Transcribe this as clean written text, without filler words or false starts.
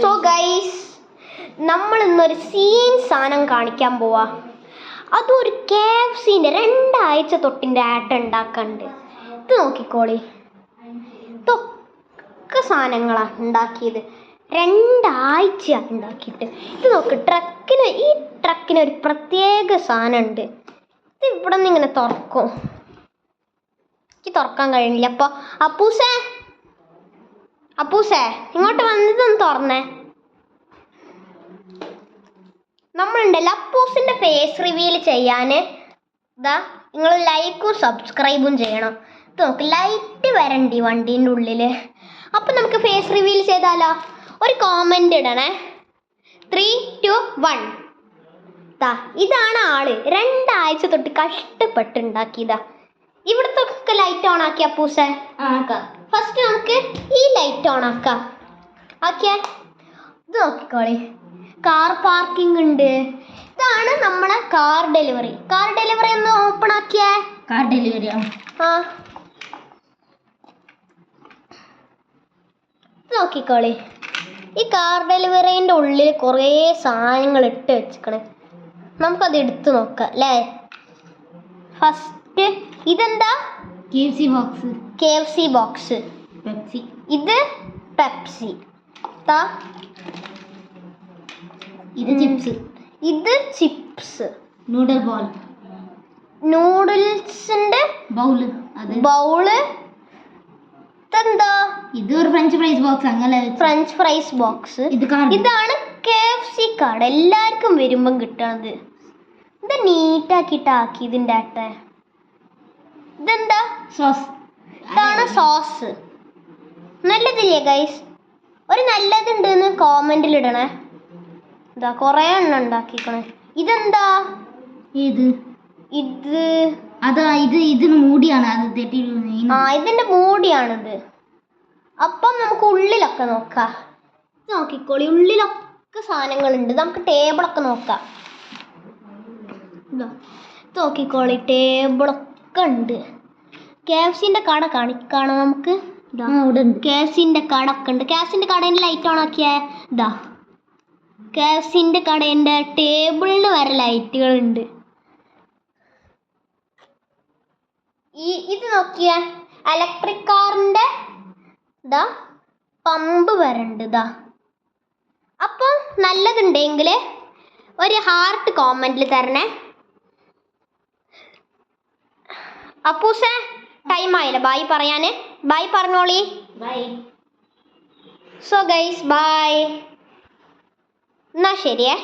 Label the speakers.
Speaker 1: So guys, നമ്മൾ ഇന്നൊരു scene സാധനം കാണിക്കാൻ പോവാ. അതൊരു KFCൻ്റെ 2 ആഴ്ച തൊട്ടിൻ്റെ ആഡ് ഉണ്ടാക്കാനുണ്ട്. ഇത് നോക്കിക്കോളി, ഇതൊക്കെ സാധനങ്ങളാണ് ഉണ്ടാക്കിയത്. 2 ആഴ്ചയാണ് ഉണ്ടാക്കിയിട്ട്. ഇത് നോക്ക്, ഈ ട്രക്കിന് ഒരു പ്രത്യേക സാധനം ഉണ്ട്. ഇത് ഇവിടെ നിന്ന് ഇങ്ങനെ തുറക്കും. എനിക്ക് തുറക്കാൻ കഴിയുന്നില്ല. അപ്പോൾ അപ്പൂസേ ഇങ്ങോട്ട് വന്നിട്ടൊന്ന് തുറന്നേ. നമ്മളുണ്ടല്ലോ അപ്പൂസിൻ്റെ ഫേസ് റിവീൽ ചെയ്യാൻ ഇതാ നിങ്ങൾ ലൈക്കും സബ്സ്ക്രൈബും ചെയ്യണം. ഇത് നോക്ക്, ലൈറ്റ് വരണ്ടി വണ്ടീൻ്റെ ഉള്ളിൽ. അപ്പം നമുക്ക് ഫേസ് റിവീൽ ചെയ്താലോ? ഒരു കോമൻ്റ് ഇടണേ. 3, 2, 1. ഇതാണ് ആള്. 2 ആഴ്ച തൊട്ട് കഷ്ടപ്പെട്ടുണ്ടാക്കിയതാ. ഇവിടുത്തെ ഒക്കെ ലൈറ്റ് ഓൺ ആക്കി അപ്പൂസേ. ഫസ്റ്റ് നമുക്ക് ഈ ലൈറ്റ് ഓൺ ആക്കാം. ഓക്കെ, ഇത് നോക്കിക്കോളി, കാർ പാർക്കിംഗ് ഉണ്ട്. ഇതാണ് നമ്മളെ കാർ ഡെലിവറി. ഒന്ന് ഓപ്പൺ ആക്കിയേ. കാർ ഡെലിവറി നോക്കിക്കോളി. ഈ കാർ ഡെലിവറിൻ്റെ ഉള്ളിൽ കുറേ സാധനങ്ങൾ ഇട്ട് വെച്ചിക്കണേ. നമുക്കത് എടുത്തു നോക്കാം അല്ലേ. ഫസ്റ്റ് ഇതെന്താ? KFC box. ഇത് പെപ്സി. ഇത് ചിപ്സ്. നൂഡിൽസിന്റെ ബൗള്. ഇതെന്താ? ഇതൊരു ഫ്രഞ്ച് ഫ്രൈസ് ബോക്സ്. അങ്ങനെ ഫ്രഞ്ച് ഫ്രൈസ് ബോക്സ്. ഇതാണ് KFC കാർഡ്. എല്ലാവർക്കും വരുമ്പം കിട്ടണത്. ഇത് നീറ്റാക്കിയിട്ടാക്കി ഇതിൻ്റെ അകത്തെ. ഇതെന്താ? സോസ്. ഇതാണ് സോസ്. നല്ലതില്ലേ ഗൈസ്? ഒരു നല്ലതുണ്ടെന്ന് കോമെന്റിൽ ഇടണേ. ഇതാ കുറേ എണ്ണം ഉണ്ടാക്കിക്കണേ. ഇതെന്താ? ഇതിന് മൂടിയാണ്. ഇതിന്റെ മൂടിയാണിത്. അപ്പം നമുക്ക് ഉള്ളിലൊക്കെ നോക്കാം. നോക്കിക്കോളി, ഉള്ളിലൊക്കെ സാധനങ്ങളുണ്ട്. നമുക്ക് ടേബിളൊക്കെ നോക്കാം. നോക്കിക്കോളി, ടേബിളൊക്കെ ഉണ്ട്. KFCൻ്റെ കട കാണിക്കണം നമുക്ക്. KFCൻ്റെ കട ഒക്കെ ഉണ്ട്. KFCൻ്റെ കടേൻ്റെ ലൈറ്റ് ഓൺ ആക്കിയേ. KFCൻ്റെ കടേൻ്റെ ടേബിളിന് വരെ ലൈറ്റുകളുണ്ട്. ഇത് നോക്കിയേ, ഇലക്ട്രിക് കാറിൻ്റെ പമ്പ് വരണ്ട്. അപ്പം നല്ലതുണ്ടെങ്കിൽ ഒരു ഹാർട്ട് കോമെന്റിൽ തരണേ. അപ്പൂസേ, ടൈം ആയില്ല ബായ് പറയാന്. ബായ് പറഞ്ഞോളി. So guys, bye. എന്നാ ശരിയേ.